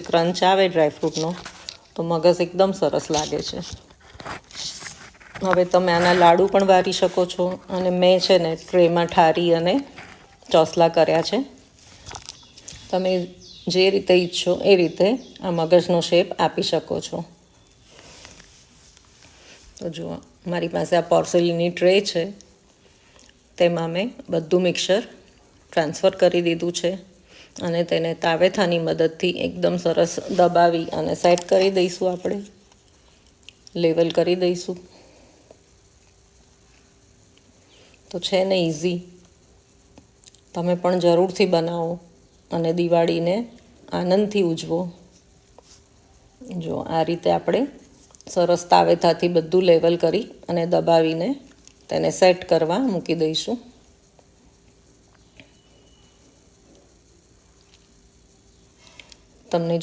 Crunch આવે ડ્રાયફ્રૂટનો તો મગસ એકદમ સરસ લાગે છે. હવે તમે આના લાડુ પણ વારી શકો છો, અને મેં છે ને ટ્રેમાં ઠારી અને ચોસલા કર્યા છે. તમે જે રીતે ઈચ્છો એ રીતે આ મગજનો શેપ આપી શકો છો. તો જુઓ, મારી પાસે આ પોર્સેલિનની ટ્રે છે, તેમાં મેં બધું મિક્સર ટ્રાન્સફર કરી દીધું છે, અને તેને તાવેથાની મદદથી એકદમ સરસ દબાવી અને સેટ કરી દઈશું. આપણે લેવલ કરી દઈશું. તો છે ને ઇઝી, તમે પણ જરૂરથી બનાવો અને દિવાળીને આનંદથી ઉજવો. જો આ રીતે આપણે સરસ તાવેથાથી બધું લેવલ કરી અને દબાવીને તેને સેટ કરવા મૂકી દઈશું. તમને